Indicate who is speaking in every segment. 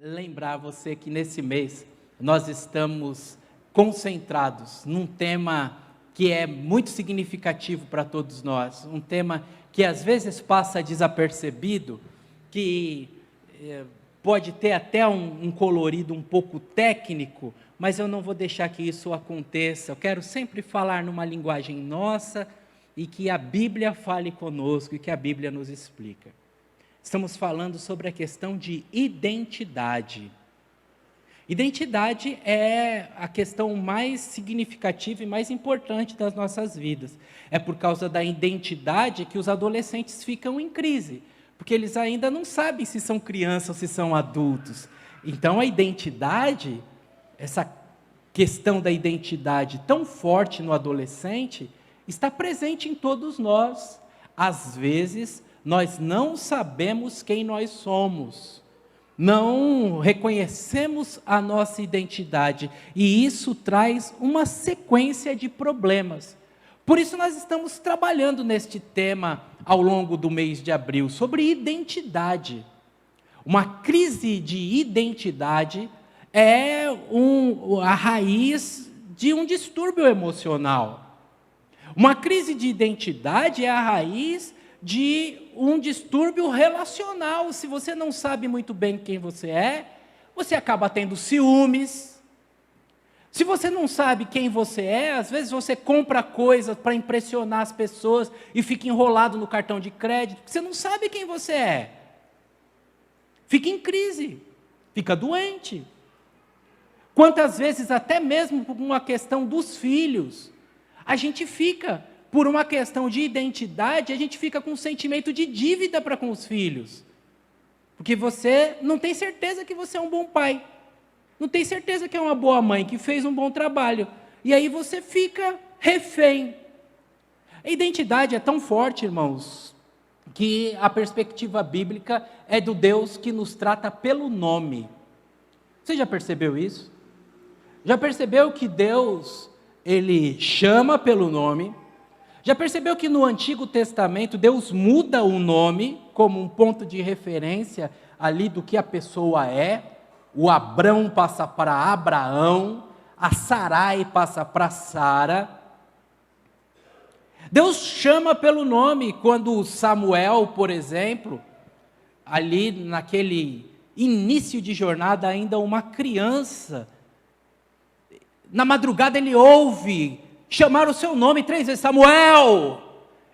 Speaker 1: lembrar você que nesse mês nós estamos concentrados num tema que é muito significativo para todos nós, um tema que às vezes passa desapercebido, que pode ter até um colorido um pouco técnico, mas eu não vou deixar que isso aconteça. Eu quero sempre falar numa linguagem nossa e que a Bíblia fale conosco e que a Bíblia nos explica. Estamos falando sobre a questão de identidade. Identidade é a questão mais significativa e mais importante das nossas vidas. É por causa da identidade que os adolescentes ficam em crise, porque eles ainda não sabem se são crianças ou se são adultos. Então a identidade, essa questão da identidade tão forte no adolescente, está presente em todos nós. Às vezes, nós não sabemos quem nós somos, não reconhecemos a nossa identidade, e isso traz uma sequência de problemas. Por isso nós estamos trabalhando neste tema ao longo do mês de abril, sobre identidade. Uma crise de identidade é a raiz de um distúrbio emocional. Uma crise de identidade é a raiz de um distúrbio relacional. Se você não sabe muito bem quem você é, você acaba tendo ciúmes. Se você não sabe quem você é, às vezes você compra coisas para impressionar as pessoas e fica enrolado no cartão de crédito, porque você não sabe quem você é. Fica em crise, fica doente. Quantas vezes, até mesmo por uma questão dos filhos, a gente fica, por uma questão de identidade, a gente fica com um sentimento de dívida para com os filhos. Porque você não tem certeza que você é um bom pai. Não tem certeza que é uma boa mãe, que fez um bom trabalho. E aí você fica refém. A identidade é tão forte, irmãos, que a perspectiva bíblica é do Deus que nos trata pelo nome. Você já percebeu isso? Já percebeu que Deus, Ele chama pelo nome? Já percebeu que no Antigo Testamento Deus muda o nome como um ponto de referência ali do que a pessoa é? O Abrão passa para Abraão, a Sarai passa para Sara. Deus chama pelo nome quando Samuel, por exemplo, ali naquele início de jornada, ainda uma criança, na madrugada ele ouve chamar o seu nome 3 vezes, Samuel.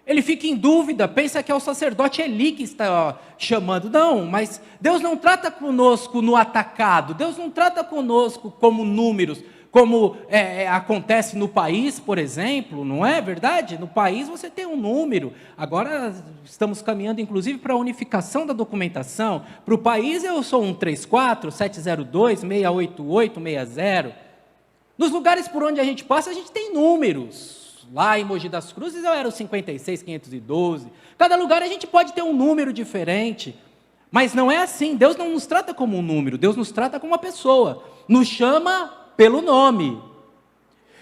Speaker 1: Ele fica em dúvida, pensa que é o sacerdote Eli que está chamando. Não, mas Deus não trata conosco no atacado, Deus não trata conosco como números, como acontece no país, por exemplo, não é verdade? No país você tem um número. Agora estamos caminhando inclusive para a unificação da documentação. Para o país eu sou 134, 702, 688, 60. Nos lugares por onde a gente passa, a gente tem números. Lá em Mogi das Cruzes eu era o 56, 512. Cada lugar a gente pode ter um número diferente. Mas não é assim. Deus não nos trata como um número. Deus nos trata como uma pessoa. Nos chama pelo nome.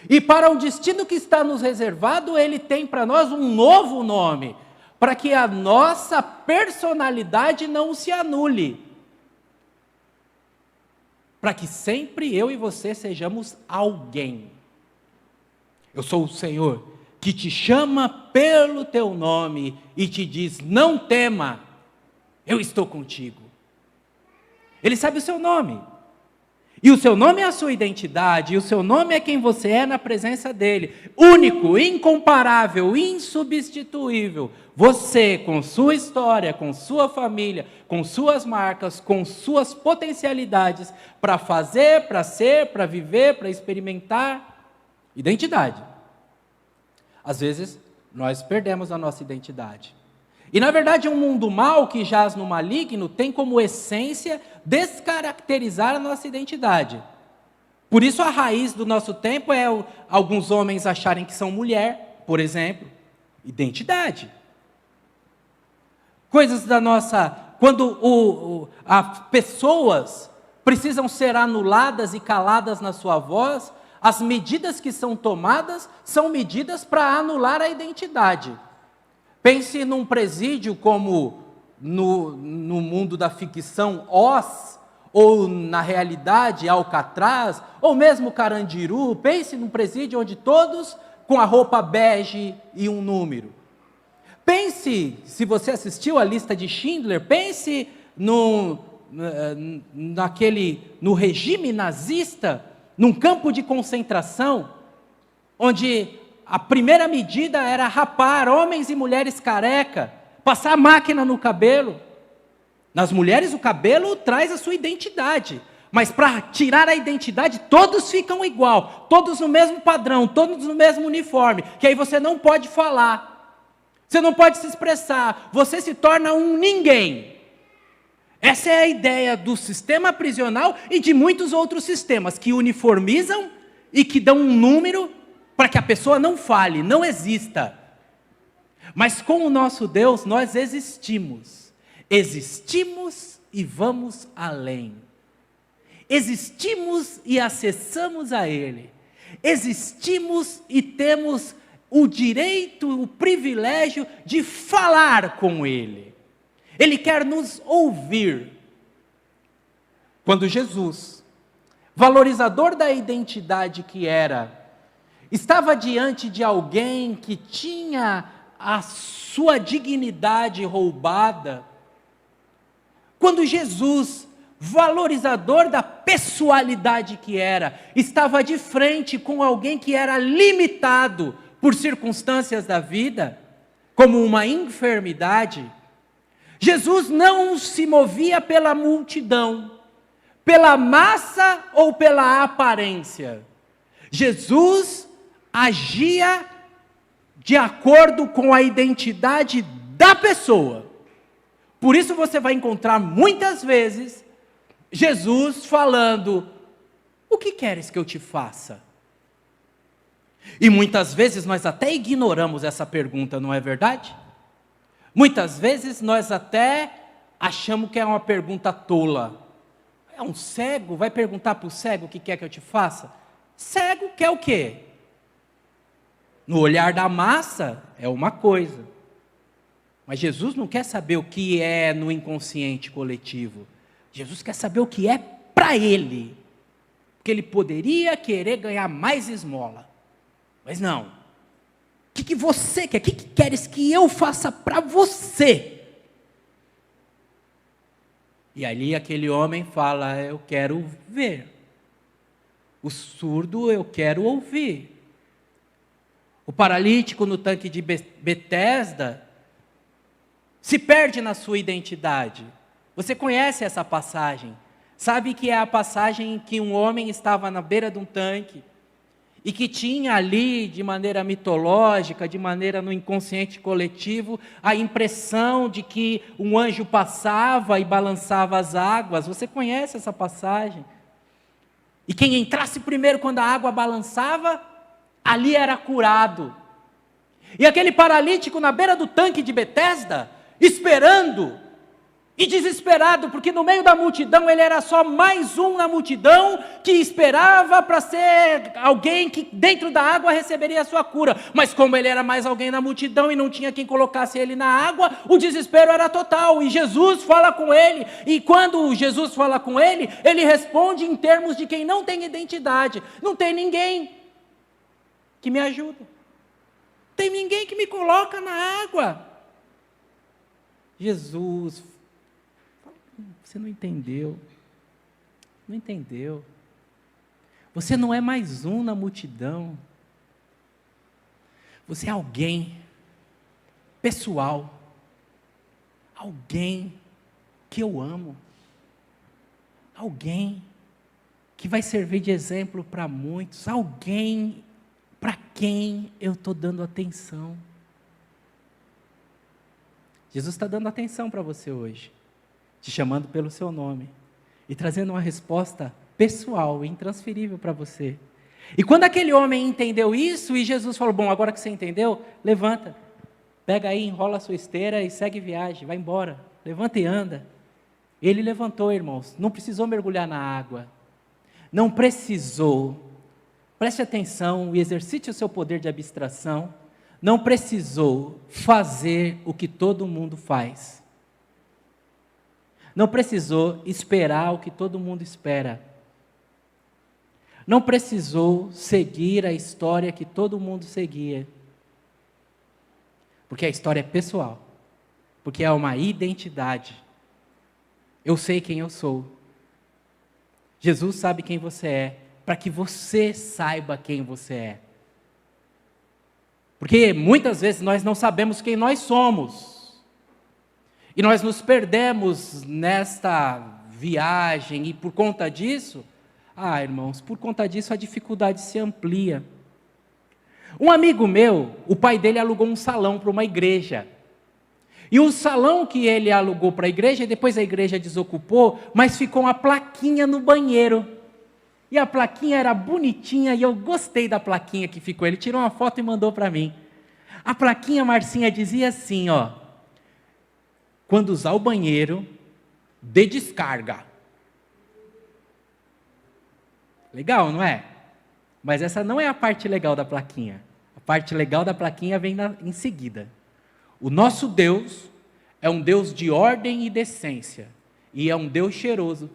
Speaker 1: E para o destino que está nos reservado, Ele tem para nós um novo nome. Para que a nossa personalidade não se anule. Para que sempre eu e você sejamos alguém. Eu sou o Senhor que te chama pelo teu nome e te diz, não tema, eu estou contigo. Ele sabe o seu nome. E o seu nome é a sua identidade, e o seu nome é quem você é na presença dele. Único, incomparável, insubstituível. Você, com sua história, com sua família, com suas marcas, com suas potencialidades, para fazer, para ser, para viver, para experimentar. Identidade. Às vezes, nós perdemos a nossa identidade. E, na verdade, um mundo mau que jaz no maligno tem como essência descaracterizar a nossa identidade. Por isso, a raiz do nosso tempo é alguns homens acharem que são mulher, por exemplo. Identidade. Coisas da nossa... Quando as pessoas precisam ser anuladas e caladas na sua voz, as medidas que são tomadas são medidas para anular a identidade. Pense num presídio como no mundo da ficção Oz, ou na realidade Alcatraz, ou mesmo Carandiru. Pense num presídio onde todos com a roupa bege e um número. Pense, se você assistiu a lista de Schindler, pense no regime nazista, num campo de concentração, onde a primeira medida era rapar homens e mulheres careca, passar máquina no cabelo. Nas mulheres o cabelo traz a sua identidade, mas para tirar a identidade todos ficam igual, todos no mesmo padrão, todos no mesmo uniforme, que aí você não pode falar. Você não pode se expressar, você se torna um ninguém. Essa é a ideia do sistema prisional e de muitos outros sistemas que uniformizam e que dão um número para que a pessoa não fale, não exista. Mas com o nosso Deus nós existimos. Existimos e vamos além. Existimos e acessamos a Ele. Existimos e temos o direito, o privilégio de falar com Ele. Ele quer nos ouvir. Quando Jesus, valorizador da identidade que era, estava diante de alguém que tinha a sua dignidade roubada, quando Jesus, valorizador da pessoalidade que era, estava de frente com alguém que era limitado por circunstâncias da vida, como uma enfermidade, Jesus não se movia pela multidão, pela massa ou pela aparência. Jesus agia de acordo com a identidade da pessoa. Por isso você vai encontrar muitas vezes Jesus falando: o que queres que eu te faça? E muitas vezes nós até ignoramos essa pergunta, não é verdade? Muitas vezes nós até achamos que é uma pergunta tola. É um cego, vai perguntar para o cego o que quer que eu te faça? Cego quer o quê? No olhar da massa é uma coisa. Mas Jesus não quer saber o que é no inconsciente coletivo. Jesus quer saber o que é para Ele. Porque Ele poderia querer ganhar mais esmola. Mas não. O que você quer? O que queres que eu faça para você? E ali aquele homem fala: eu quero ver. O surdo eu quero ouvir. O paralítico no tanque de Betesda se perde na sua identidade. Você conhece essa passagem? Sabe que é a passagem em que um homem estava na beira de um tanque e que tinha ali, de maneira mitológica, de maneira no inconsciente coletivo, a impressão de que um anjo passava e balançava as águas. Você conhece essa passagem? E quem entrasse primeiro quando a água balançava, ali era curado. E aquele paralítico na beira do tanque de Betesda, esperando e desesperado, porque no meio da multidão ele era só mais um na multidão que esperava para ser alguém que dentro da água receberia a sua cura. Mas como ele era mais alguém na multidão e não tinha quem colocasse ele na água, o desespero era total. E Jesus fala com ele, e quando Jesus fala com ele, ele responde em termos de quem não tem identidade. Não tem ninguém que me ajuda. Tem ninguém que me coloca na água. Jesus, você não entendeu. Não entendeu. Você não é mais um na multidão. Você é alguém pessoal. Alguém que eu amo. Alguém que vai servir de exemplo para muitos. Alguém para quem eu estou dando atenção. Jesus está dando atenção para você hoje, te chamando pelo seu nome e trazendo uma resposta pessoal, intransferível para você. E quando aquele homem entendeu isso, e Jesus falou: bom, agora que você entendeu, levanta, pega aí, enrola a sua esteira e segue viagem, vai embora, levanta e anda. Ele levantou, irmãos, não precisou mergulhar na água, não precisou, preste atenção e exercite o seu poder de abstração, não precisou fazer o que todo mundo faz. não precisou esperar o que todo mundo espera. Não precisou seguir a história que todo mundo seguia. Porque a história é pessoal. Porque é uma identidade. Eu sei quem eu sou. Jesus sabe quem você é, para que você saiba quem você é. Porque muitas vezes nós não sabemos quem nós somos. E nós nos perdemos nesta viagem, e por conta disso, irmãos, por conta disso a dificuldade se amplia. Um amigo meu, o pai dele alugou um salão para uma igreja. E o salão que ele alugou para a igreja, depois a igreja desocupou, mas ficou uma plaquinha no banheiro. E a plaquinha era bonitinha, e eu gostei da plaquinha que ficou. Ele tirou uma foto e mandou para mim. A plaquinha, Marcinha, dizia assim, quando usar o banheiro, dê descarga. Legal, não é? Mas essa não é a parte legal da plaquinha. A parte legal da plaquinha vem em seguida. O nosso Deus é um Deus de ordem e decência. E é um Deus cheiroso.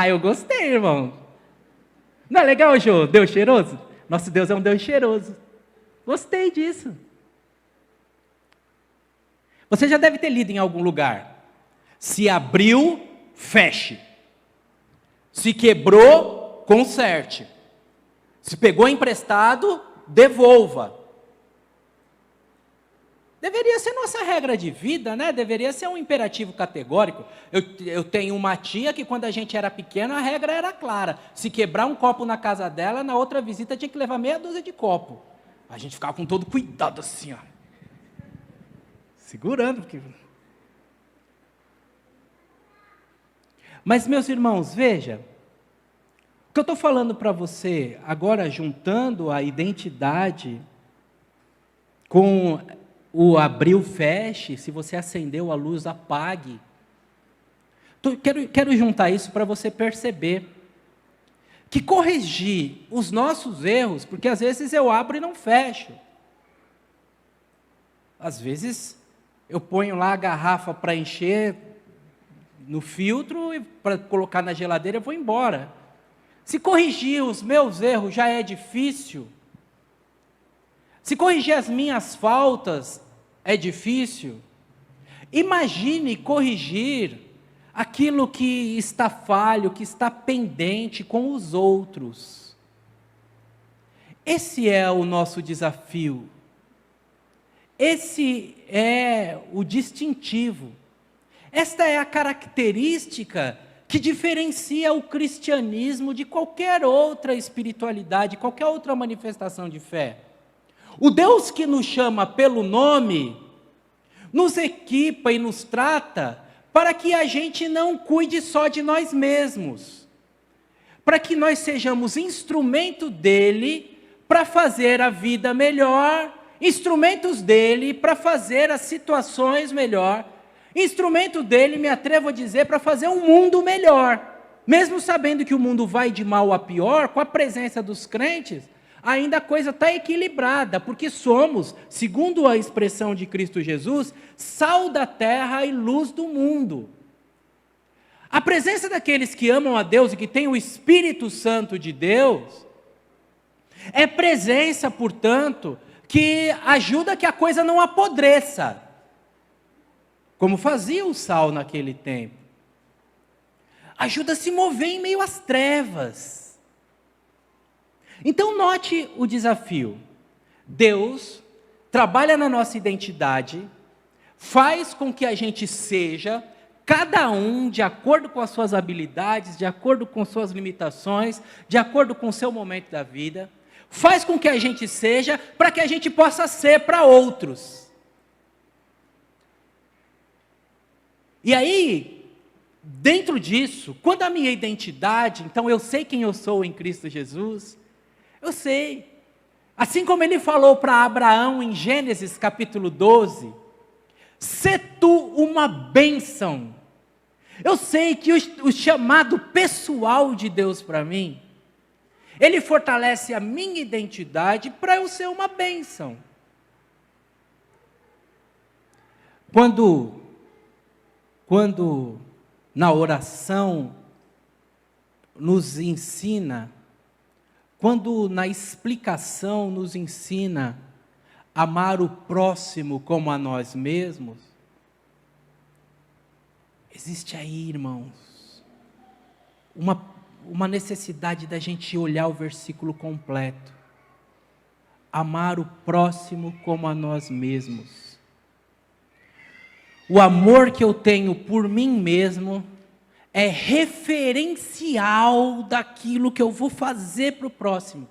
Speaker 1: Eu gostei, irmão. Não é legal, Jô? Deus cheiroso? Nosso Deus é um Deus cheiroso. Gostei disso. Você já deve ter lido em algum lugar. Se abriu, feche. Se quebrou, conserte. Se pegou emprestado, devolva. Deveria ser nossa regra de vida, né? Deveria ser um imperativo categórico. Eu tenho uma tia que quando a gente era pequeno, a regra era clara. Se quebrar um copo na casa dela, na outra visita tinha que levar meia dúzia de copo. A gente ficava com todo cuidado assim, segurando. Mas, meus irmãos, veja, o que eu estou falando para você, agora juntando a identidade com o abril, feche, se você acendeu a luz, apague. Quero juntar isso para você perceber que corrigir os nossos erros, porque às vezes eu abro e não fecho. Às vezes eu ponho lá a garrafa para encher no filtro e para colocar na geladeira eu vou embora. Se corrigir os meus erros já é difícil, se corrigir as minhas faltas é difícil, imagine corrigir aquilo que está falho, que está pendente com os outros. Esse é o nosso desafio. Esse é o distintivo. Esta é a característica que diferencia o cristianismo de qualquer outra espiritualidade, qualquer outra manifestação de fé. O Deus que nos chama pelo nome, nos equipa e nos trata para que a gente não cuide só de nós mesmos, para que nós sejamos instrumento dele para fazer a vida melhor, instrumentos dele para fazer as situações melhor, instrumento dele, me atrevo a dizer, para fazer um mundo melhor. Mesmo sabendo que o mundo vai de mal a pior, com a presença dos crentes, ainda a coisa está equilibrada, porque somos, segundo a expressão de Cristo Jesus, sal da terra e luz do mundo. A presença daqueles que amam a Deus e que têm o Espírito Santo de Deus, é presença, portanto, que ajuda que a coisa não apodreça, como fazia o sal naquele tempo. Ajuda a se mover em meio às trevas. Então note o desafio. Deus trabalha na nossa identidade, faz com que a gente seja, cada um de acordo com as suas habilidades, de acordo com suas limitações, de acordo com o seu momento da vida, faz com que a gente seja, para que a gente possa ser para outros. E aí, dentro disso, quando a minha identidade, então eu sei quem eu sou em Cristo Jesus, eu sei. Assim como ele falou para Abraão em Gênesis capítulo 12, sê tu uma bênção. Eu sei que o chamado pessoal de Deus para mim, ele fortalece a minha identidade para eu ser uma bênção. Quando quando na oração nos ensina, quando na explicação nos ensina a amar o próximo como a nós mesmos, existe aí, irmãos, uma necessidade da gente olhar o versículo completo. Amar o próximo como a nós mesmos. O amor que eu tenho por mim mesmo é referencial daquilo que eu vou fazer para o próximo.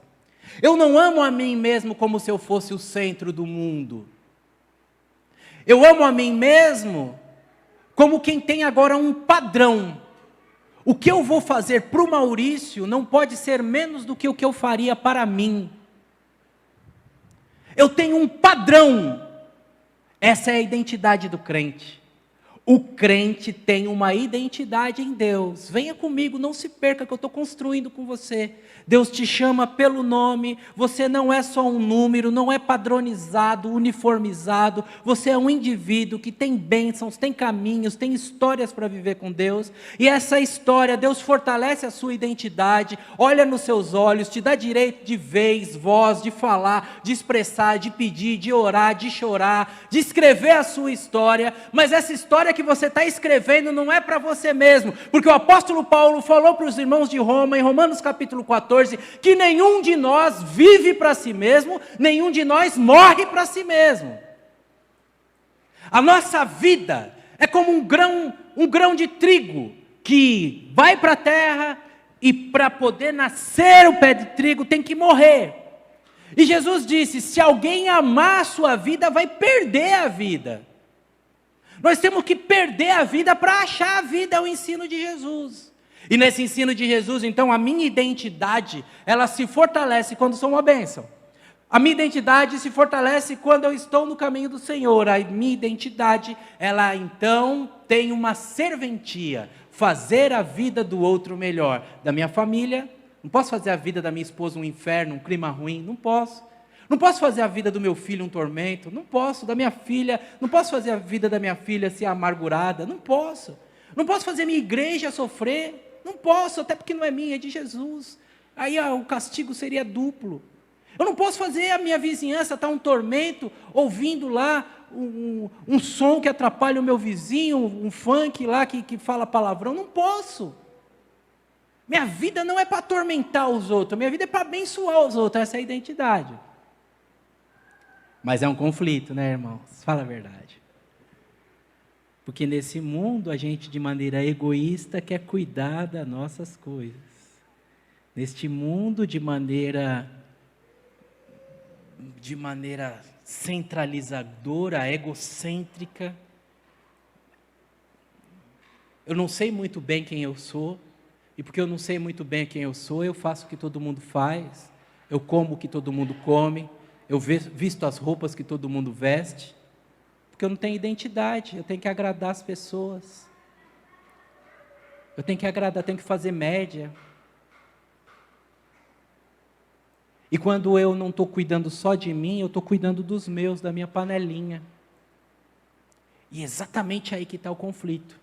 Speaker 1: Eu não amo a mim mesmo como se eu fosse o centro do mundo. Eu amo a mim mesmo como quem tem agora um padrão. O que eu vou fazer para o Maurício não pode ser menos do que o que eu faria para mim. Eu tenho um padrão. Essa é a identidade do crente. O crente tem uma identidade em Deus. Venha comigo, não se perca que eu estou construindo com você. Deus te chama pelo nome, você não é só um número, não é padronizado, uniformizado, você é um indivíduo que tem bênçãos, tem caminhos, tem histórias para viver com Deus, e essa história, Deus fortalece a sua identidade, olha nos seus olhos, te dá direito de vez, voz, de falar, de expressar, de pedir, de orar, de chorar, de escrever a sua história, mas essa história que você está escrevendo não é para você mesmo, porque o apóstolo Paulo falou para os irmãos de Roma, em Romanos capítulo 14, que nenhum de nós vive para si mesmo, nenhum de nós morre para si mesmo. A nossa vida é como um grão de trigo, que vai para a terra, e para poder nascer o pé de trigo tem que morrer. E Jesus disse, se alguém amar a sua vida, vai perder a vida. Nós temos que perder a vida para achar a vida, é o ensino de Jesus. E nesse ensino de Jesus, então, a minha identidade, ela se fortalece quando sou uma bênção. A minha identidade se fortalece quando eu estou no caminho do Senhor. A minha identidade, ela então tem uma serventia, fazer a vida do outro melhor. Da minha família, não posso fazer a vida da minha esposa um inferno, um clima ruim, não posso. Não posso fazer a vida do meu filho um tormento, não posso. Da minha filha, não posso fazer a vida da minha filha ser amargurada, não posso. Não posso fazer a minha igreja sofrer, não posso, até porque não é minha, é de Jesus. Aí o castigo seria duplo. Eu não posso fazer a minha vizinhança estar um tormento, ouvindo lá um som que atrapalha o meu vizinho, um funk lá que fala palavrão, não posso. Minha vida não é para atormentar os outros, minha vida é para abençoar os outros, essa é a identidade. Mas é um conflito, né, irmãos? Fala a verdade. Porque nesse mundo a gente, de maneira egoísta, quer cuidar das nossas coisas. Neste mundo, de maneira centralizadora, egocêntrica, eu não sei muito bem quem eu sou, e porque eu não sei muito bem quem eu sou, eu faço o que todo mundo faz, eu como o que todo mundo come, eu visto as roupas que todo mundo veste, porque eu não tenho identidade, eu tenho que agradar as pessoas, eu tenho que agradar, tenho que fazer média. E quando eu não estou cuidando só de mim, eu estou cuidando dos meus, da minha panelinha. E exatamente aí que está o conflito.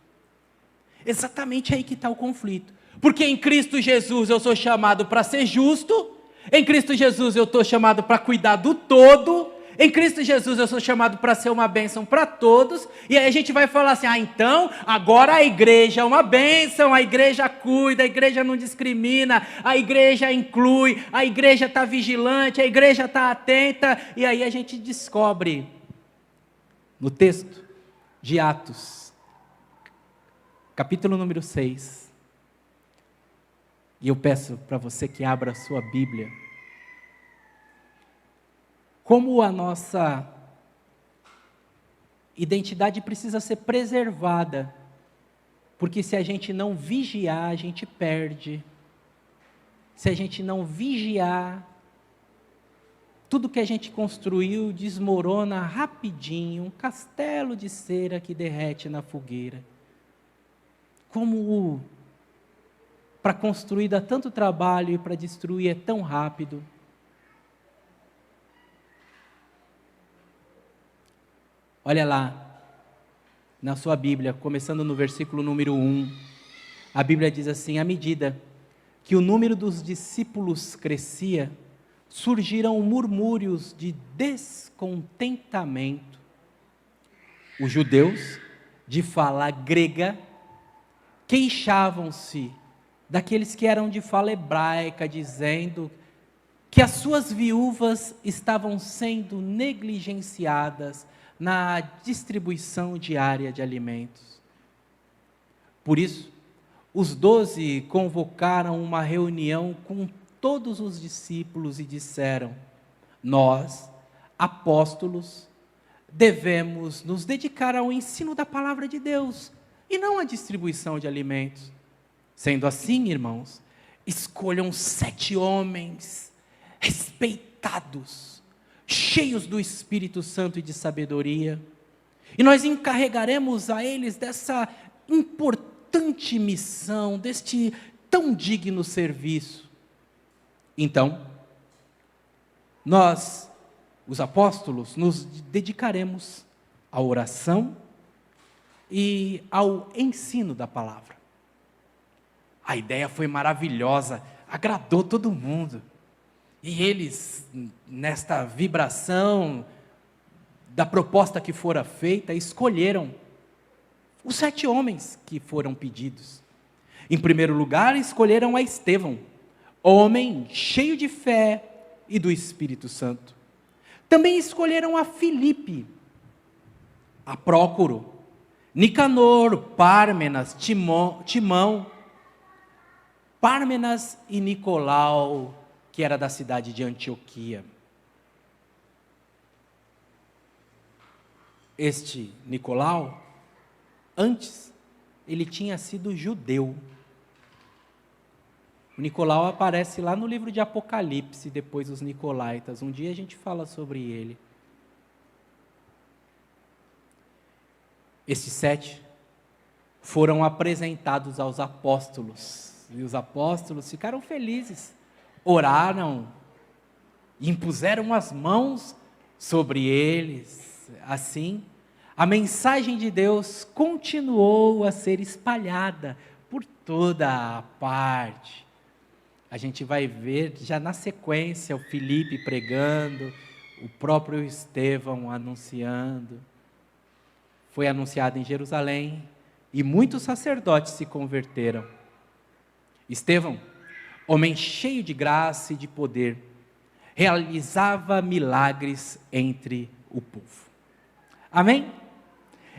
Speaker 1: Exatamente aí que está o conflito. Porque em Cristo Jesus eu sou chamado para ser justo, em Cristo Jesus eu estou chamado para cuidar do todo, em Cristo Jesus eu sou chamado para ser uma bênção para todos, e aí a gente vai falar assim, então, agora a igreja é uma bênção, a igreja cuida, a igreja não discrimina, a igreja inclui, a igreja está vigilante, a igreja está atenta, e aí a gente descobre, no texto de Atos, capítulo número 6, e eu peço para você que abra a sua Bíblia, como a nossa identidade precisa ser preservada, porque se a gente não vigiar, a gente perde. Se a gente não vigiar, tudo que a gente construiu desmorona rapidinho, um castelo de cera que derrete na fogueira. Como para construir dá tanto trabalho e para destruir é tão rápido. Olha lá, na sua Bíblia, começando no versículo número 1. A Bíblia diz assim: à medida que o número dos discípulos crescia, surgiram murmúrios de descontentamento. Os judeus, de fala grega, queixavam-se daqueles que eram de fala hebraica, dizendo que as suas viúvas estavam sendo negligenciadas na distribuição diária de alimentos. Por isso, os 12 convocaram uma reunião com todos os discípulos e disseram: nós, apóstolos, devemos nos dedicar ao ensino da palavra de Deus e não à distribuição de alimentos. Sendo assim, irmãos, escolham 7 homens respeitados, cheios do Espírito Santo e de sabedoria, e nós encarregaremos a eles dessa importante missão, deste tão digno serviço. Então, nós, os apóstolos, nos dedicaremos à oração e ao ensino da palavra. A ideia foi maravilhosa, agradou todo mundo. E eles, nesta vibração da proposta que fora feita, escolheram os 7 homens que foram pedidos. Em primeiro lugar, escolheram a Estevão, homem cheio de fé e do Espírito Santo. Também escolheram a Filipe, a Prócoro, Nicanor, Pármenas, Timão, Pármenas e Nicolau, que era da cidade de Antioquia. Este Nicolau, antes, ele tinha sido judeu. O Nicolau aparece lá no livro de Apocalipse, depois os Nicolaitas. Um dia a gente fala sobre ele. Estes 7 foram apresentados aos apóstolos. E os apóstolos ficaram felizes. Oraram, impuseram as mãos sobre eles. Assim, a mensagem de Deus continuou a ser espalhada por toda a parte. A gente vai ver já na sequência o Filipe pregando, o próprio Estevão anunciando. Foi anunciado em Jerusalém e muitos sacerdotes se converteram. Estevão, homem cheio de graça e de poder, realizava milagres entre o povo. Amém?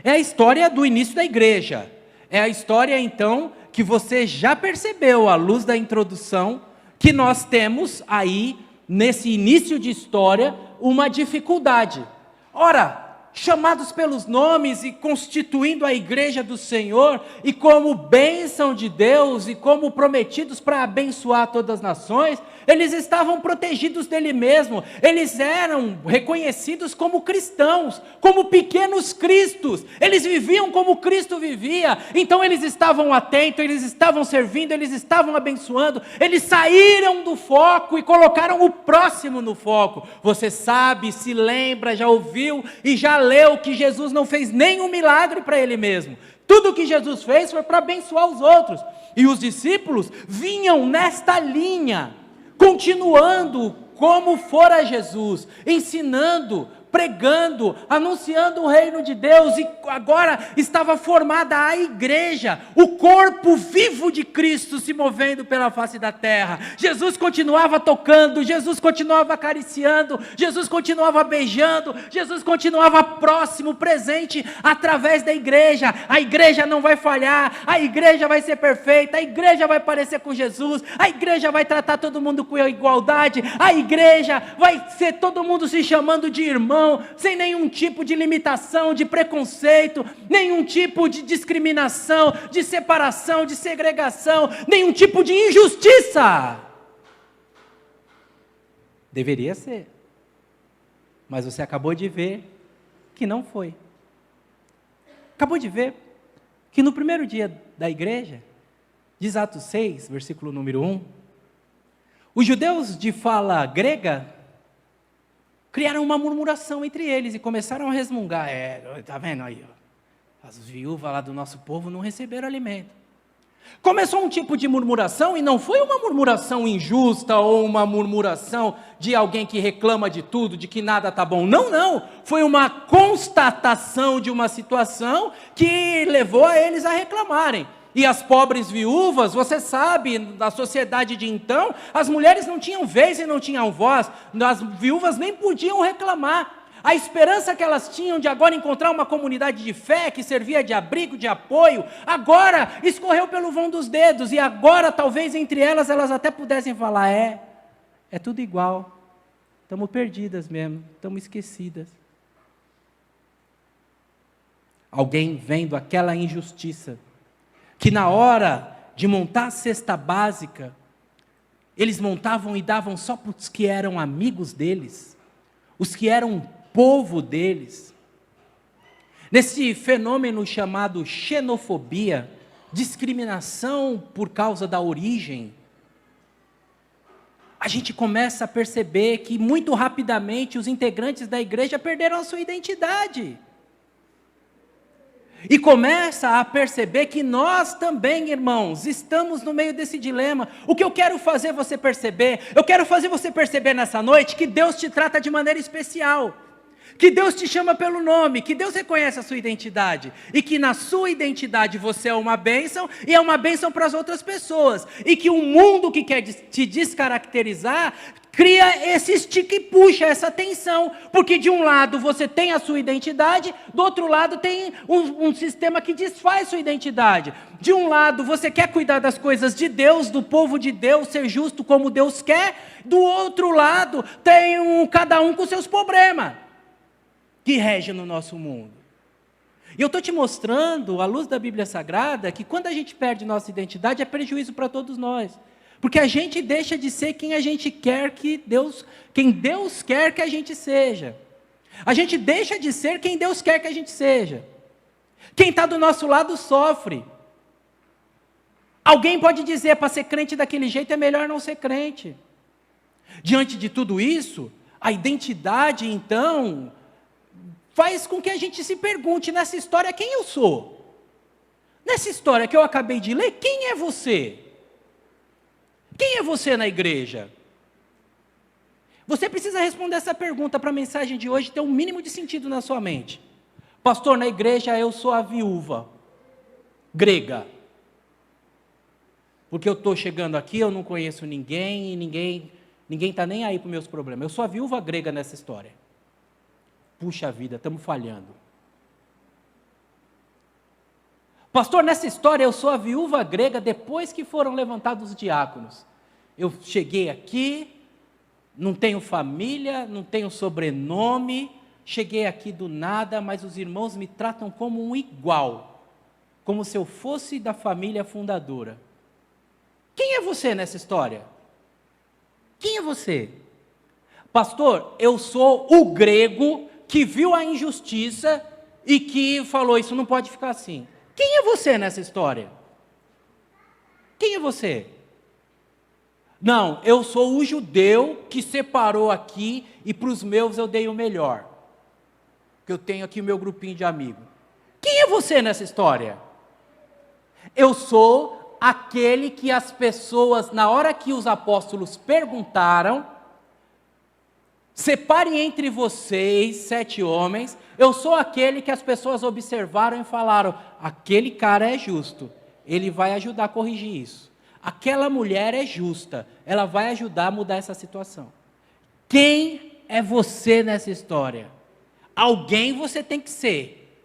Speaker 1: É a história do início da igreja. É a história, então, que você já percebeu, à luz da introdução, que nós temos aí, nesse início de história, uma dificuldade. Ora, chamados pelos nomes e constituindo a igreja do Senhor, e como bênção de Deus, e como prometidos para abençoar todas as nações, eles estavam protegidos dele mesmo, eles eram reconhecidos como cristãos, como pequenos cristos, eles viviam como Cristo vivia, então eles estavam atentos, eles estavam servindo, eles estavam abençoando, eles saíram do foco e colocaram o próximo no foco. Você sabe, se lembra, já ouviu e já leu que Jesus não fez nenhum milagre para ele mesmo. Tudo que Jesus fez foi para abençoar os outros. E os discípulos vinham nesta linha, continuando como fora Jesus, ensinando, pregando, anunciando o reino de Deus, e agora estava formada a igreja, o corpo vivo de Cristo se movendo pela face da terra. Jesus continuava tocando, Jesus continuava acariciando, Jesus continuava beijando, Jesus continuava próximo, presente através da igreja. A igreja não vai falhar, a igreja vai ser perfeita, a igreja vai parecer com Jesus, a igreja vai tratar todo mundo com igualdade, a igreja vai ser todo mundo se chamando de irmão, sem nenhum tipo de limitação, de preconceito, nenhum tipo de discriminação, de separação, de segregação, nenhum tipo de injustiça. Deveria ser, mas você acabou de ver que não foi. Acabou de ver que no primeiro dia da igreja, diz Atos 6, versículo número 1, os judeus de fala grega criaram uma murmuração entre eles e começaram a resmungar. Tá vendo aí? As viúvas lá do nosso povo não receberam alimento. Começou um tipo de murmuração, e não foi uma murmuração injusta ou uma murmuração de alguém que reclama de tudo, de que nada está bom. Não, não. Foi uma constatação de uma situação que levou a eles a reclamarem. E as pobres viúvas, você sabe, na sociedade de então, as mulheres não tinham vez e não tinham voz, as viúvas nem podiam reclamar. A esperança que elas tinham de agora encontrar uma comunidade de fé que servia de abrigo, de apoio, agora escorreu pelo vão dos dedos, e agora talvez entre elas até pudessem falar, é tudo igual, estamos perdidas mesmo, estamos esquecidas. Alguém vendo aquela injustiça, que na hora de montar a cesta básica, eles montavam e davam só para os que eram amigos deles, os que eram povo deles. Nesse fenômeno chamado xenofobia, discriminação por causa da origem, a gente começa a perceber que muito rapidamente os integrantes da igreja perderam a sua identidade. E começa a perceber que nós também, irmãos, estamos no meio desse dilema. O que eu quero fazer você perceber? Eu quero fazer você perceber nessa noite que Deus te trata de maneira especial. Que Deus te chama pelo nome, que Deus reconhece a sua identidade, e que na sua identidade você é uma bênção, e é uma bênção para as outras pessoas, e que o mundo que quer te descaracterizar, cria esse estica e puxa, essa tensão, porque de um lado você tem a sua identidade, do outro lado tem um sistema que desfaz sua identidade. De um lado você quer cuidar das coisas de Deus, do povo de Deus, ser justo como Deus quer, do outro lado tem cada um com seus problemas, que rege no nosso mundo. E eu estou te mostrando, à luz da Bíblia Sagrada, que quando a gente perde nossa identidade, é prejuízo para todos nós. Porque a gente deixa de ser quem a gente quer quem Deus quer que a gente seja. A gente deixa de ser quem Deus quer que a gente seja. Quem está do nosso lado sofre. Alguém pode dizer, para ser crente daquele jeito é melhor não ser crente. Diante de tudo isso, a identidade, então, faz com que a gente se pergunte nessa história quem eu sou. Nessa história que eu acabei de ler, quem é você? Quem é você na igreja? Você precisa responder essa pergunta para a mensagem de hoje ter um mínimo de sentido na sua mente. Pastor, na igreja eu sou a viúva grega. Porque eu estou chegando aqui, eu não conheço ninguém, e ninguém está nem aí para os meus problemas. Eu sou a viúva grega nessa história. Puxa vida, estamos falhando. Pastor, nessa história eu sou a viúva grega depois que foram levantados os diáconos. Eu cheguei aqui, não tenho família, não tenho sobrenome, cheguei aqui do nada, mas os irmãos me tratam como um igual, como se eu fosse da família fundadora. Quem é você nessa história? Quem é você? Pastor, eu sou o grego que viu a injustiça e que falou, isso não pode ficar assim. Quem é você nessa história? Quem é você? Não, eu sou o judeu que separou aqui e para os meus eu dei o melhor. Que eu tenho aqui o meu grupinho de amigos. Quem é você nessa história? Eu sou aquele que as pessoas, na hora que os apóstolos perguntaram, separe entre vocês 7 homens, eu sou aquele que as pessoas observaram e falaram, aquele cara é justo, ele vai ajudar a corrigir isso. Aquela mulher é justa, ela vai ajudar a mudar essa situação. Quem é você nessa história? Alguém você tem que ser.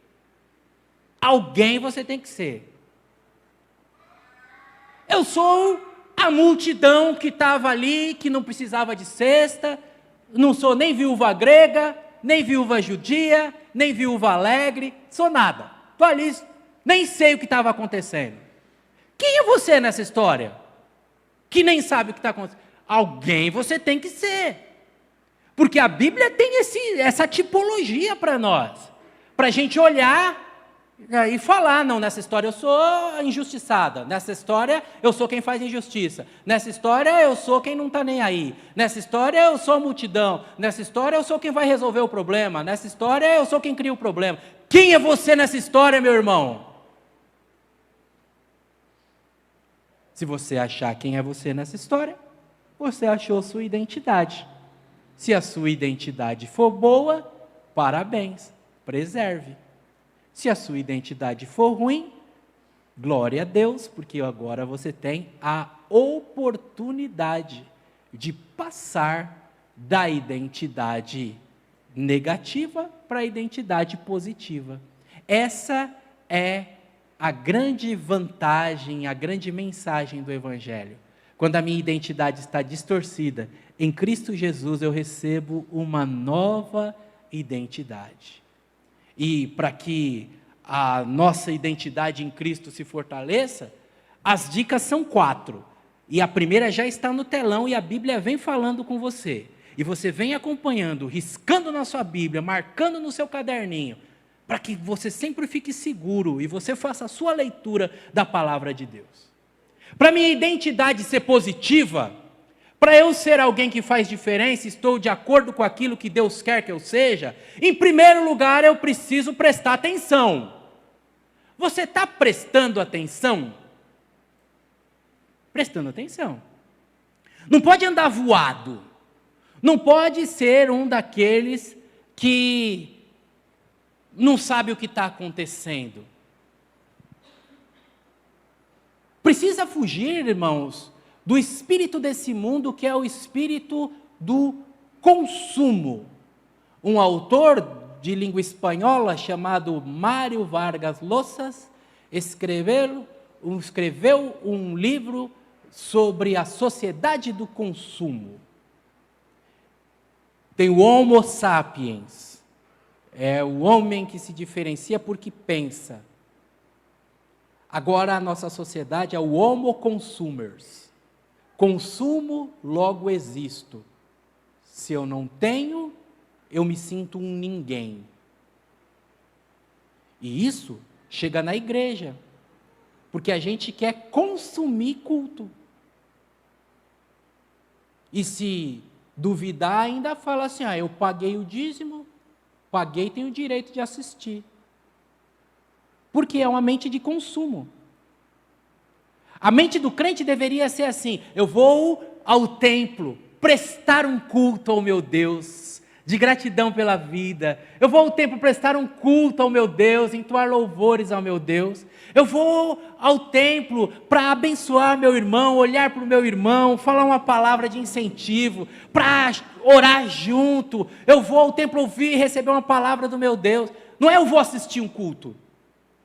Speaker 1: Alguém você tem que ser. Eu sou a multidão que estava ali, que não precisava de cesta, não sou nem viúva grega, nem viúva judia, nem viúva alegre, sou nada. Estou ali, nem sei o que estava acontecendo. Quem é você nessa história? Que nem sabe o que está acontecendo. Alguém você tem que ser. Porque a Bíblia tem essa tipologia para nós. Para a gente olhar E falar, não, nessa história eu sou injustiçada, nessa história eu sou quem faz injustiça, nessa história eu sou quem não está nem aí, nessa história eu sou a multidão, nessa história eu sou quem vai resolver o problema, nessa história eu sou quem cria o problema. Quem é você nessa história, meu irmão? Se você achar quem é você nessa história, você achou sua identidade. Se a sua identidade for boa, parabéns, preserve. Se a sua identidade for ruim, glória a Deus, porque agora você tem a oportunidade de passar da identidade negativa para a identidade positiva. Essa é a grande vantagem, a grande mensagem do Evangelho. Quando a minha identidade está distorcida, em Cristo Jesus eu recebo uma nova identidade. E para que a nossa identidade em Cristo se fortaleça, as dicas são 4. E a primeira já está no telão e a Bíblia vem falando com você. E você vem acompanhando, riscando na sua Bíblia, marcando no seu caderninho, para que você sempre fique seguro e você faça a sua leitura da palavra de Deus. Para minha identidade ser positiva, para eu ser alguém que faz diferença, estou de acordo com aquilo que Deus quer que eu seja, em primeiro lugar eu preciso prestar atenção. Você está prestando atenção? Prestando atenção. Não pode andar voado. Não pode ser um daqueles que não sabe o que está acontecendo. Precisa fugir, irmãos, do espírito desse mundo, que é o espírito do consumo. Um autor de língua espanhola chamado Mário Vargas Llosa escreveu um livro sobre a sociedade do consumo. Tem o Homo sapiens, é o homem que se diferencia porque pensa. Agora a nossa sociedade é o Homo consumers. Consumo, logo existo. Se eu não tenho, eu me sinto um ninguém. E isso chega na igreja, porque a gente quer consumir culto. E se duvidar, ainda fala assim, eu paguei o dízimo, paguei, tenho o direito de assistir. Porque é uma mente de consumo. A mente do crente deveria ser assim, eu vou ao templo prestar um culto ao meu Deus, de gratidão pela vida. Eu vou ao templo prestar um culto ao meu Deus, entoar louvores ao meu Deus. Eu vou ao templo para abençoar meu irmão, olhar para o meu irmão, falar uma palavra de incentivo, para orar junto. Eu vou ao templo ouvir e receber uma palavra do meu Deus. Não é eu vou assistir um culto.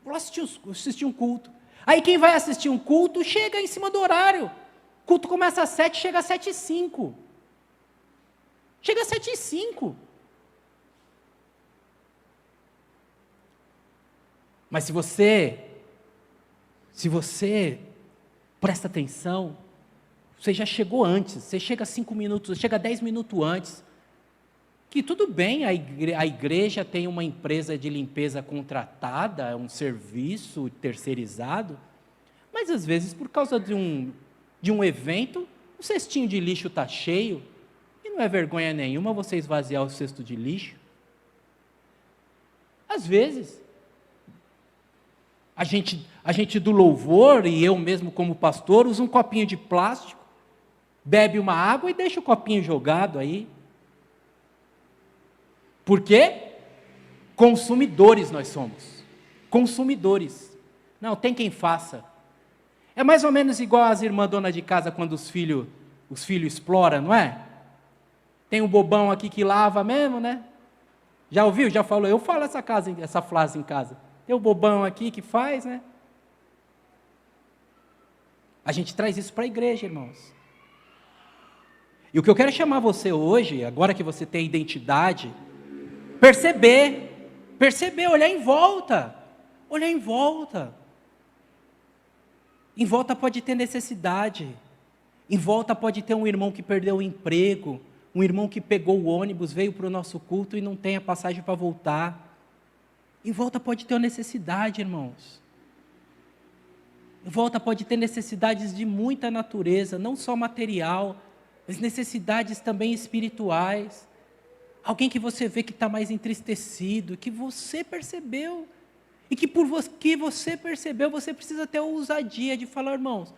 Speaker 1: Vou assistir um culto. Aí quem vai assistir um culto chega em cima do horário. O culto começa às 7, chega às 7h05. Chega às 7h05. Mas se você presta atenção, você já chegou antes, você chega 5 minutos, chega 10 minutos antes, que tudo bem, a igreja tem uma empresa de limpeza contratada, um serviço terceirizado, mas às vezes por causa de um evento, o cestinho de lixo está cheio, e não é vergonha nenhuma você esvaziar o cesto de lixo. Às vezes, a gente do louvor, e eu mesmo como pastor, usa um copinho de plástico, bebe uma água e deixa o copinho jogado aí. Por quê? Consumidores nós somos. Consumidores. Não, tem quem faça. É mais ou menos igual as irmãs donas de casa quando os filhos exploram, não é? Tem um bobão aqui que lava mesmo, né? Já ouviu? Já falou? Eu falo essa frase em casa. Tem um bobão aqui que faz, né? A gente traz isso para a igreja, irmãos. E o que eu quero chamar você hoje, agora que você tem identidade, perceber, olhar em volta. Olhar em volta. Em volta pode ter necessidade. Em volta pode ter um irmão que perdeu o emprego, um irmão que pegou o ônibus, veio para o nosso culto e não tem a passagem para voltar. Em volta pode ter uma necessidade, irmãos. Em volta pode ter necessidades de muita natureza, não só material, mas necessidades também espirituais. Alguém que você vê que está mais entristecido, que você percebeu. E que que você percebeu, você precisa ter a ousadia de falar, irmãos,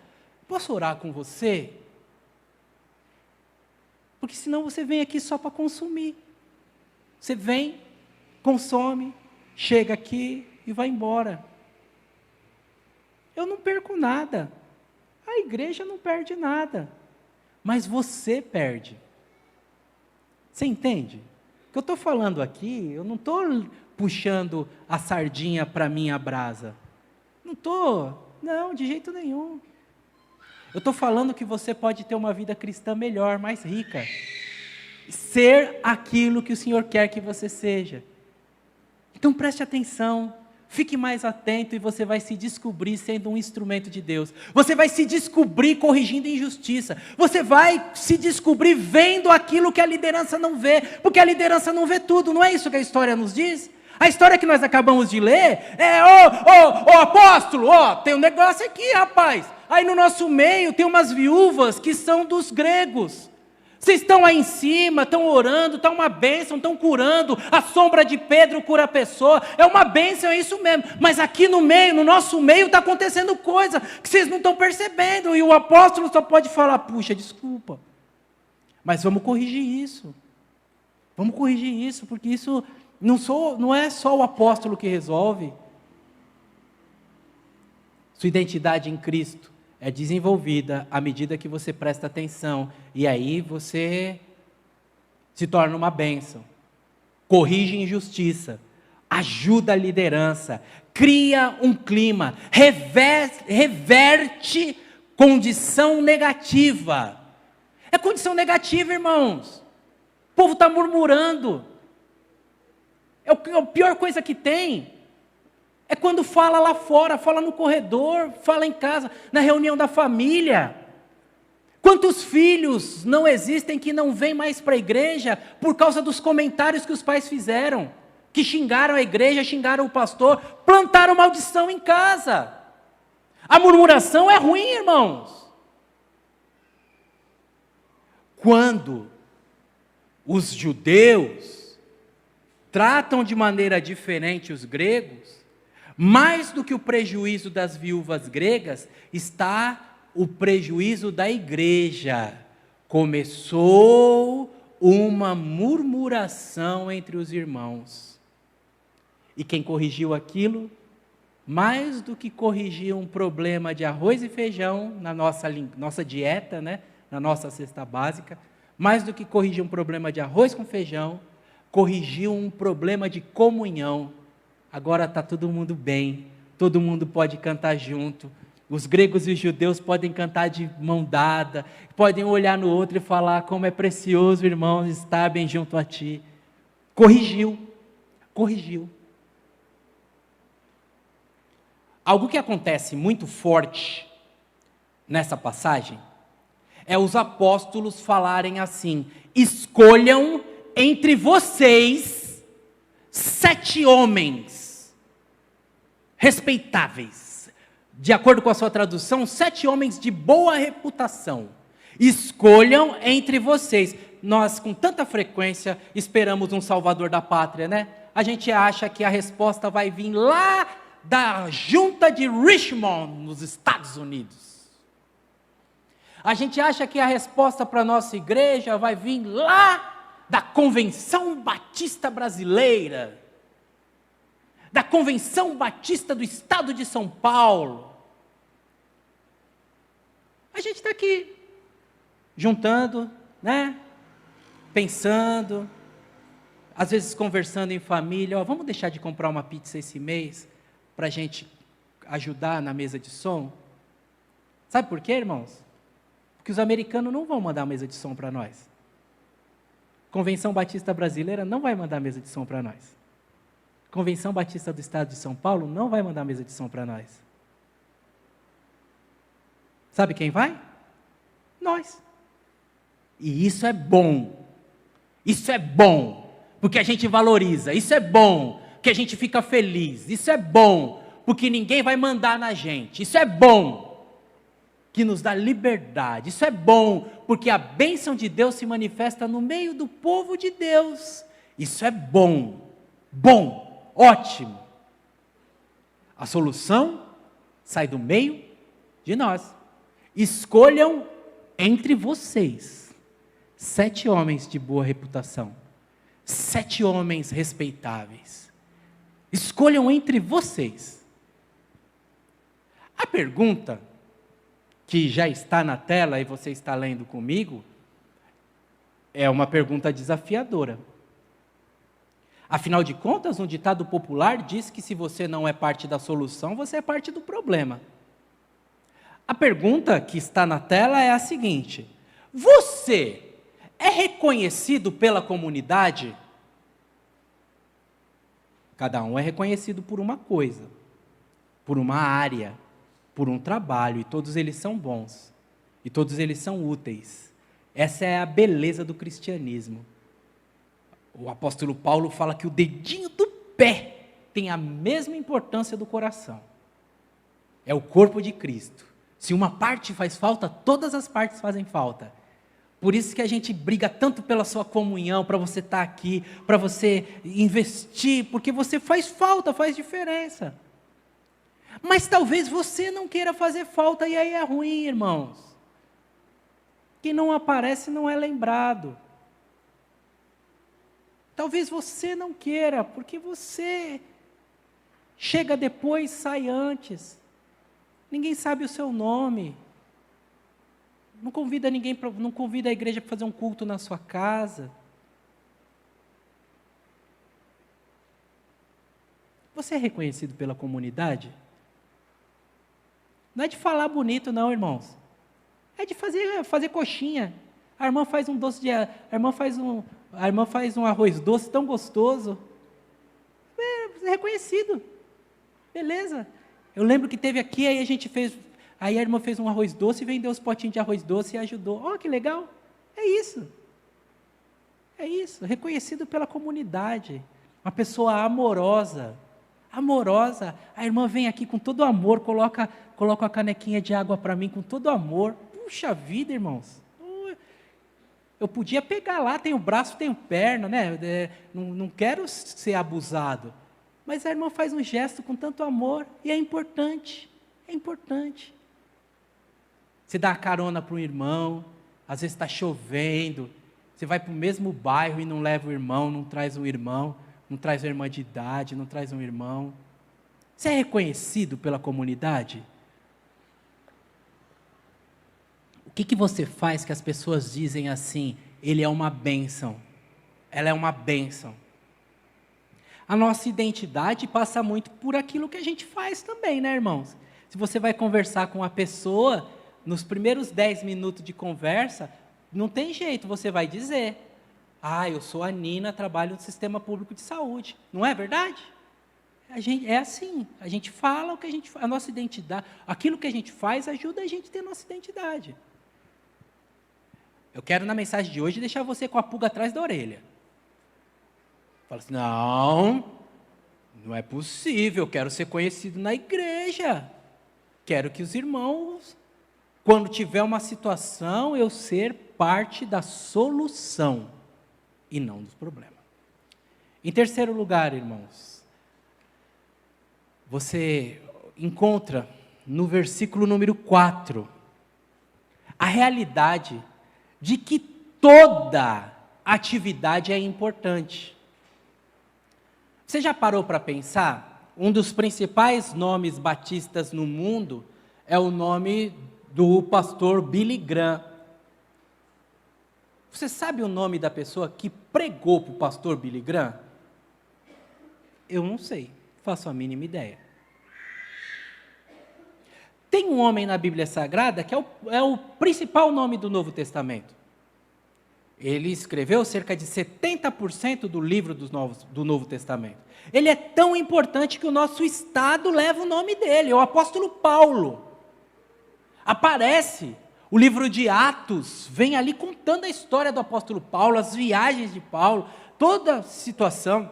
Speaker 1: posso orar com você? Porque senão você vem aqui só para consumir. Você vem, consome, chega aqui e vai embora. Eu não perco nada. A igreja não perde nada. Mas você perde. Você entende? O que eu estou falando aqui, eu não estou puxando a sardinha para minha brasa. Não estou, não, de jeito nenhum. Eu estou falando que você pode ter uma vida cristã melhor, mais rica. Ser aquilo que o Senhor quer que você seja. Então preste atenção. Fique mais atento e você vai se descobrir sendo um instrumento de Deus. Você vai se descobrir corrigindo injustiça. Você vai se descobrir vendo aquilo que a liderança não vê. Porque a liderança não vê tudo, não é isso que a história nos diz? A história que nós acabamos de ler é, apóstolo, tem um negócio aqui, rapaz. Aí no nosso meio tem umas viúvas que são dos gregos. Vocês estão aí em cima, estão orando, está uma bênção, estão curando, a sombra de Pedro cura a pessoa, é uma bênção, é isso mesmo, mas aqui no meio, no nosso meio, está acontecendo coisa que vocês não estão percebendo, e o apóstolo só pode falar, puxa, desculpa, mas vamos corrigir isso, porque isso não é só o apóstolo que resolve. Sua identidade em Cristo é desenvolvida à medida que você presta atenção. E aí você se torna uma bênção. Corrige injustiça. Ajuda a liderança. Cria um clima. Reverte condição negativa. É condição negativa, irmãos. O povo está murmurando. É a pior coisa que tem. É quando fala lá fora, fala no corredor, fala em casa, na reunião da família. Quantos filhos não existem que não vêm mais para a igreja por causa dos comentários que os pais fizeram, que xingaram a igreja, xingaram o pastor, plantaram maldição em casa. A murmuração é ruim, irmãos. Quando os judeus tratam de maneira diferente os gregos, mais do que o prejuízo das viúvas gregas, está o prejuízo da igreja. Começou uma murmuração entre os irmãos. E quem corrigiu aquilo, mais do que corrigir um problema de arroz e feijão na nossa dieta, né? Na nossa cesta básica, mais do que corrigir um problema de arroz com feijão, corrigiu um problema de comunhão. Agora está todo mundo bem, todo mundo pode cantar junto, os gregos e os judeus podem cantar de mão dada, podem olhar no outro e falar como é precioso, irmão, estar bem junto a ti. Corrigiu. Algo que acontece muito forte nessa passagem é os apóstolos falarem assim: escolham entre vocês 7 homens respeitáveis, de acordo com a sua tradução, 7 homens de boa reputação, escolham entre vocês. Nós com tanta frequência esperamos um salvador da pátria, né? A gente acha que a resposta vai vir lá da junta de Richmond, nos Estados Unidos. A gente acha que a resposta para a nossa igreja vai vir lá da Convenção Batista Brasileira, da Convenção Batista do Estado de São Paulo. A gente está aqui, juntando, né? Pensando, às vezes conversando em família, vamos deixar de comprar uma pizza esse mês, para a gente ajudar na mesa de som? Sabe por quê, irmãos? Porque os americanos não vão mandar a mesa de som para nós. Convenção Batista Brasileira não vai mandar a mesa de som para nós. Convenção Batista do Estado de São Paulo não vai mandar a mesa de som para nós. Sabe quem vai? Nós. E isso é bom. Isso é bom, porque a gente valoriza. Isso é bom, porque a gente fica feliz. Isso é bom, porque ninguém vai mandar na gente. Isso é bom, que nos dá liberdade. Isso é bom, porque a bênção de Deus se manifesta no meio do povo de Deus. Isso é bom, ótimo. A solução sai do meio de nós. Escolham entre vocês 7 homens de boa reputação, 7 homens respeitáveis. Escolham entre vocês. A pergunta que já está na tela e você está lendo comigo é uma pergunta desafiadora. Afinal de contas, um ditado popular diz que se você não é parte da solução, você é parte do problema. A pergunta que está na tela é a seguinte: você é reconhecido pela comunidade? Cada um é reconhecido por uma coisa, por uma área, por um trabalho, e todos eles são bons, e todos eles são úteis. Essa é a beleza do cristianismo. O apóstolo Paulo fala que o dedinho do pé tem a mesma importância do coração. É o corpo de Cristo. Se uma parte faz falta, todas as partes fazem falta. Por isso que a gente briga tanto pela sua comunhão, para você estar aqui, para você investir, porque você faz falta, faz diferença. Mas talvez você não queira fazer falta, e aí é ruim, irmãos. Quem não aparece não é lembrado. Talvez você não queira, porque você chega depois, sai antes. Ninguém sabe o seu nome. Não convida ninguém, não convida a igreja para fazer um culto na sua casa. Você é reconhecido pela comunidade? Não é de falar bonito, não, irmãos. É de fazer coxinha. A irmã faz um doce de, a irmã faz um arroz doce tão gostoso. É reconhecido. Beleza. Eu lembro que teve aqui, aí a irmã fez um arroz doce e vendeu os potinhos de arroz doce e ajudou. Oh, que legal. É isso. É isso. Reconhecido pela comunidade. Uma pessoa amorosa. Amorosa. A irmã vem aqui com todo amor, coloca a canequinha de água para mim com todo amor. Puxa vida, irmãos. Eu podia pegar lá, tenho braço, tenho perna, né? Não quero ser abusado. Mas a irmã faz um gesto com tanto amor, e é importante. É importante. Você dá a carona para um irmão, às vezes está chovendo, você vai para o mesmo bairro e não leva o irmão, não traz um irmão, não traz uma irmã de idade, não traz um irmão. Você é reconhecido pela comunidade? O que você faz que as pessoas dizem assim, ele é uma bênção, ela é uma bênção? A nossa identidade passa muito por aquilo que a gente faz também, né, irmãos? Se você vai conversar com uma pessoa, nos primeiros 10 minutos de conversa, não tem jeito, você vai dizer, eu sou a Nina, trabalho no sistema público de saúde. Não é verdade? É assim, a gente fala o que a nossa identidade, aquilo que a gente faz ajuda a gente a ter a nossa identidade. Eu quero, na mensagem de hoje, deixar você com a pulga atrás da orelha. Fala assim, não é possível, eu quero ser conhecido na igreja. Quero que os irmãos, quando tiver uma situação, eu ser parte da solução e não dos problemas. Em terceiro lugar, irmãos, você encontra no versículo número 4, a realidade de que toda atividade é importante. Você já parou para pensar? Um dos principais nomes batistas no mundo é o nome do pastor Billy Graham. Você sabe o nome da pessoa que pregou para o pastor Billy Graham? Eu não sei, faço a mínima ideia. Tem um homem na Bíblia Sagrada que é o principal nome do Novo Testamento. Ele escreveu cerca de 70% do livro do Novo Testamento. Ele é tão importante que o nosso Estado leva o nome dele, é o apóstolo Paulo. Aparece o livro de Atos, vem ali contando a história do apóstolo Paulo, as viagens de Paulo, toda a situação.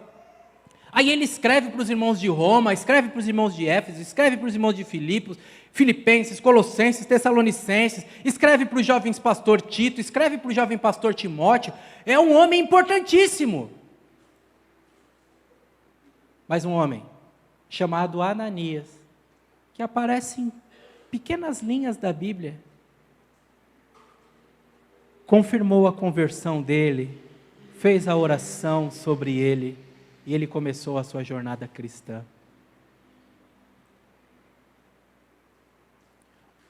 Speaker 1: Aí ele escreve para os irmãos de Roma, escreve para os irmãos de Éfeso, escreve para os irmãos de Filipos, Filipenses, Colossenses, Tessalonicenses, escreve para o jovem pastor Tito, escreve para o jovem pastor Timóteo. É um homem importantíssimo. Mas um homem chamado Ananias, que aparece em pequenas linhas da Bíblia, confirmou a conversão dele, fez a oração sobre ele, e ele começou a sua jornada cristã.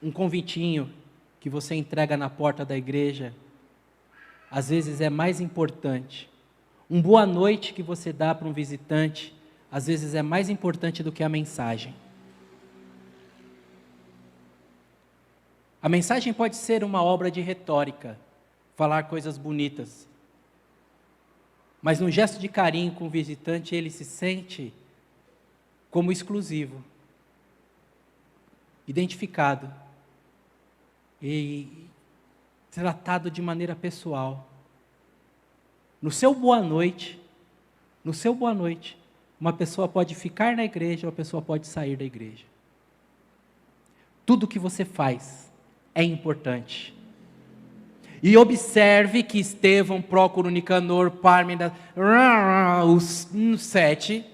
Speaker 1: Um convitinho que você entrega na porta da igreja, às vezes é mais importante. Um boa noite que você dá para um visitante, às vezes é mais importante do que a mensagem. A mensagem pode ser uma obra de retórica, falar coisas bonitas. Mas num gesto de carinho com o visitante, ele se sente como exclusivo, identificado e tratado de maneira pessoal. No seu boa noite, uma pessoa pode ficar na igreja, uma pessoa pode sair da igreja. Tudo que você faz é importante. E observe que Estevão, Prócoro, Nicanor, Pármena, os 7,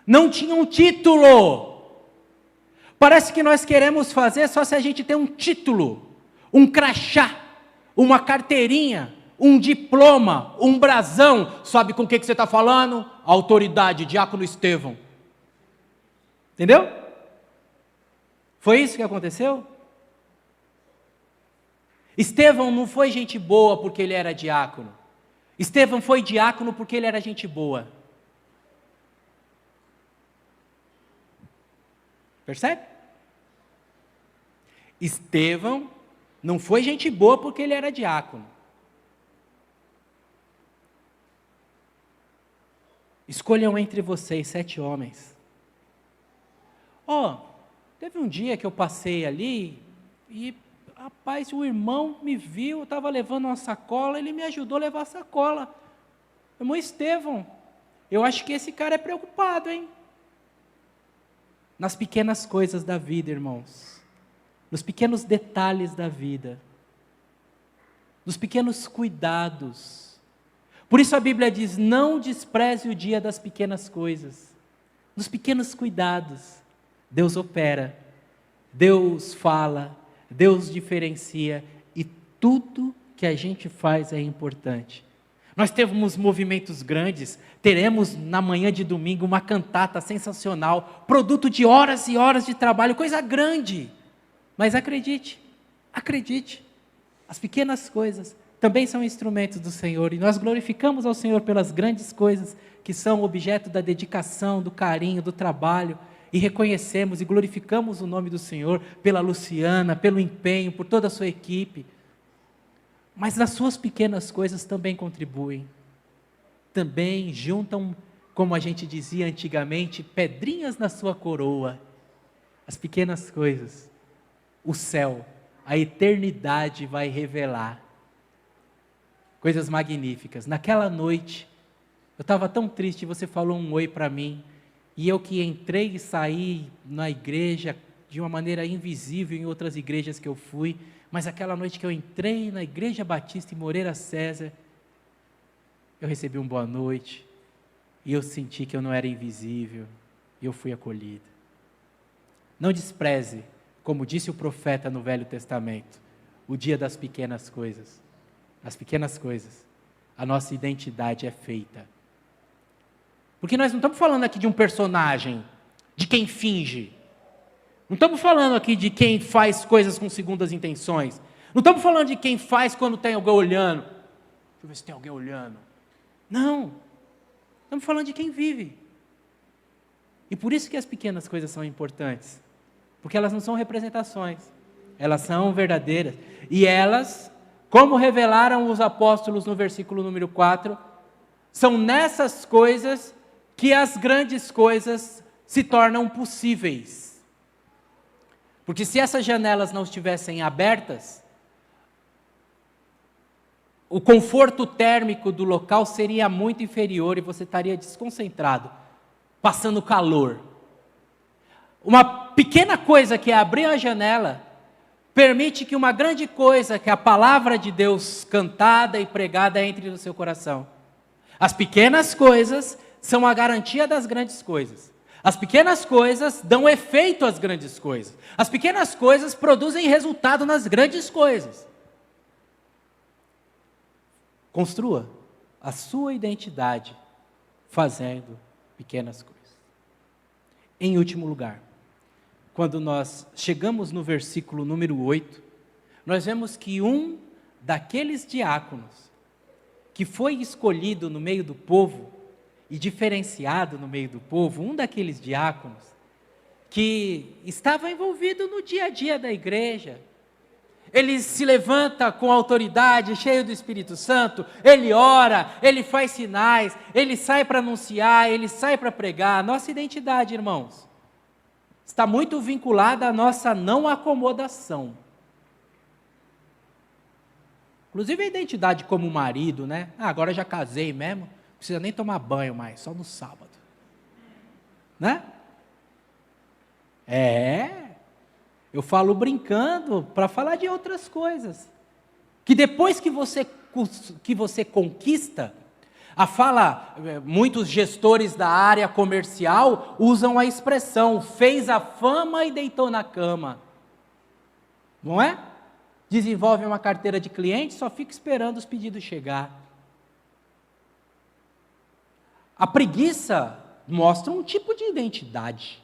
Speaker 1: não tinham título. Parece que nós queremos fazer só se a gente tem um título, um crachá, uma carteirinha, um diploma, um brasão. Sabe com o que você está falando? Autoridade, diácono Estevão. Entendeu? Foi isso que aconteceu? Estevão não foi gente boa porque ele era diácono. Estevão foi diácono porque ele era gente boa. Percebe? Estevão não foi gente boa porque ele era diácono. Escolham entre vocês 7 homens. Teve um dia que eu passei ali e, rapaz, o irmão me viu, eu estava levando uma sacola, ele me ajudou a levar a sacola. Irmão Estevão, eu acho que esse cara é preocupado, hein? Nas pequenas coisas da vida, irmãos. Nos pequenos detalhes da vida. Nos pequenos cuidados. Por isso a Bíblia diz, não despreze o dia das pequenas coisas. Nos pequenos cuidados, Deus opera, Deus fala, Deus diferencia, e tudo que a gente faz é importante. Nós temos movimentos grandes, teremos na manhã de domingo uma cantata sensacional, produto de horas e horas de trabalho, coisa grande. Mas acredite, as pequenas coisas também são instrumentos do Senhor, e nós glorificamos ao Senhor pelas grandes coisas que são objeto da dedicação, do carinho, do trabalho, e reconhecemos e glorificamos o nome do Senhor pela Luciana, pelo empenho, por toda a sua equipe. Mas nas suas pequenas coisas também contribuem. Também juntam, como a gente dizia antigamente, pedrinhas na sua coroa. As pequenas coisas, o céu, a eternidade vai revelar. Coisas magníficas. Naquela noite, eu estava tão triste, você falou um oi para mim, e eu que entrei e saí na igreja de uma maneira invisível em outras igrejas que eu fui, mas aquela noite que eu entrei na Igreja Batista em Moreira César, eu recebi um boa noite, e eu senti que eu não era invisível, e eu fui acolhido. Não despreze, como disse o profeta no Velho Testamento, o dia das pequenas coisas. As pequenas coisas, a nossa identidade é feita. Porque nós não estamos falando aqui de um personagem, de quem finge. Não estamos falando aqui de quem faz coisas com segundas intenções. Não estamos falando de quem faz quando tem alguém olhando. Deixa eu ver se tem alguém olhando. Não. Estamos falando de quem vive. E por isso que as pequenas coisas são importantes. Porque elas não são representações. Elas são verdadeiras. E elas, como revelaram os apóstolos no versículo número 4, são nessas coisas que as grandes coisas se tornam possíveis. Porque se essas janelas não estivessem abertas, o conforto térmico do local seria muito inferior e você estaria desconcentrado passando calor. Uma pequena coisa que é abrir a janela, permite que uma grande coisa, que é a palavra de Deus cantada e pregada, entre no seu coração. As pequenas coisas são a garantia das grandes coisas. As pequenas coisas dão efeito às grandes coisas. As pequenas coisas produzem resultado nas grandes coisas. Construa a sua identidade fazendo pequenas coisas. Em último lugar, quando nós chegamos no versículo número 8, nós vemos que um daqueles diáconos que foi escolhido no meio do povo e diferenciado no meio do povo, um daqueles diáconos que estava envolvido no dia a dia da igreja, ele se levanta com autoridade, cheio do Espírito Santo, ele ora, ele faz sinais, ele sai para anunciar, ele sai para pregar. Nossa identidade, irmãos, está muito vinculada à nossa não acomodação. Inclusive a identidade como marido, né? Agora já casei mesmo, não precisa nem tomar banho mais, só no sábado. Né? Eu falo brincando para falar de outras coisas. Que depois que você conquista, muitos gestores da área comercial usam a expressão, fez a fama e deitou na cama. Não é? Desenvolve uma carteira de clientes, só fica esperando os pedidos chegar. A preguiça mostra um tipo de identidade.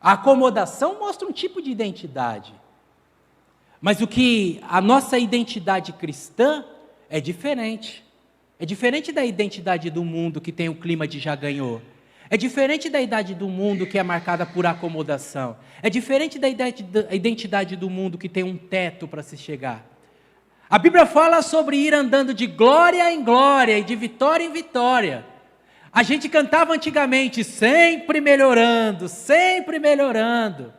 Speaker 1: A acomodação mostra um tipo de identidade. Mas a nossa identidade cristã é diferente. É diferente da identidade do mundo que tem o clima de já ganhou. É diferente da idade do mundo que é marcada por acomodação. É diferente da identidade do mundo que tem um teto para se chegar. A Bíblia fala sobre ir andando de glória em glória e de vitória em vitória. A gente cantava antigamente, sempre melhorando, sempre melhorando.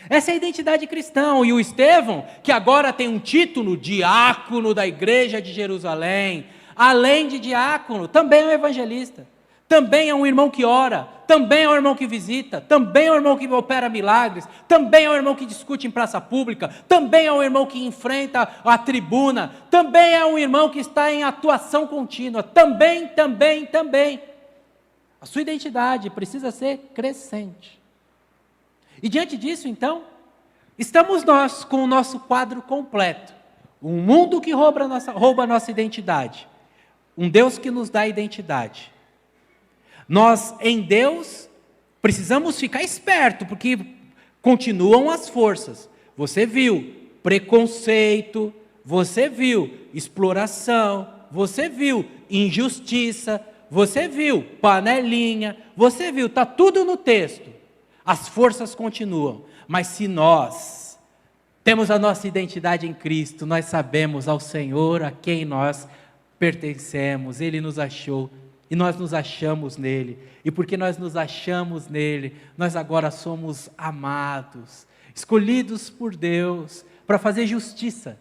Speaker 1: Essa é a identidade cristã. E o Estevão, que agora tem um título, diácono da igreja de Jerusalém, além de diácono, também é um evangelista, também é um irmão que ora, também é um irmão que visita, também é um irmão que opera milagres, também é um irmão que discute em praça pública, também é um irmão que enfrenta a tribuna, também é um irmão que está em atuação contínua, também. A sua identidade precisa ser crescente. E diante disso, então, estamos nós com o nosso quadro completo. Um mundo que rouba a nossa identidade. Um Deus que nos dá identidade. Nós, em Deus, precisamos ficar esperto, porque continuam as forças. Você viu preconceito, você viu exploração, você viu injustiça, você viu panelinha, você viu, está tudo no texto. As forças continuam, mas se nós temos a nossa identidade em Cristo, nós sabemos ao Senhor a quem nós pertencemos, Ele nos achou e nós nos achamos nele, e porque nós nos achamos nele, nós agora somos amados, escolhidos por Deus para fazer justiça,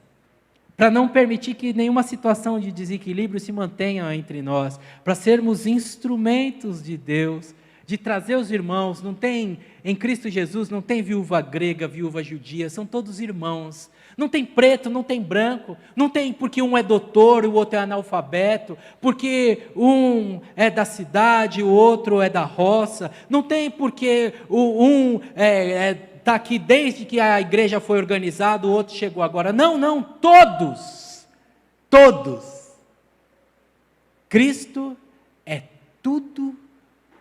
Speaker 1: para não permitir que nenhuma situação de desequilíbrio se mantenha entre nós, para sermos instrumentos de Deus, de trazer os irmãos. Não tem, em Cristo Jesus, não tem viúva grega, viúva judia, são todos irmãos. Não tem preto, não tem branco, não tem porque um é doutor e o outro é analfabeto, porque um é da cidade, o outro é da roça, não tem porque está aqui desde que a igreja foi organizada, o outro chegou agora. Não, todos. Cristo é tudo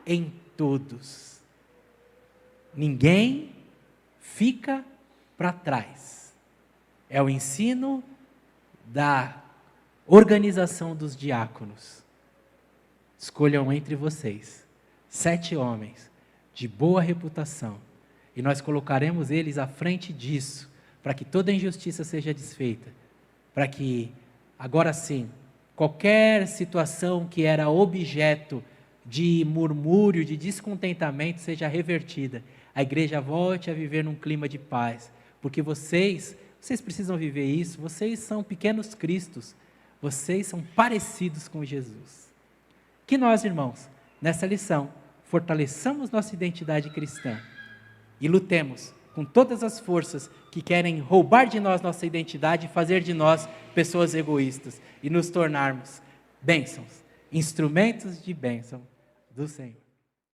Speaker 1: em todos. Ninguém fica para trás. É o ensino da organização dos diáconos. Escolham entre vocês 7 homens de boa reputação, e nós colocaremos eles à frente disso, para que toda injustiça seja desfeita, para que, agora sim, qualquer situação que era objeto de murmúrio, de descontentamento, seja revertida. A igreja volte a viver num clima de paz, porque vocês precisam viver isso, vocês são pequenos cristos, vocês são parecidos com Jesus. Que nós, irmãos, nessa lição, fortaleçamos nossa identidade cristã e lutemos com todas as forças que querem roubar de nós nossa identidade e fazer de nós pessoas egoístas e nos tornarmos bênçãos, instrumentos de bênção do Senhor.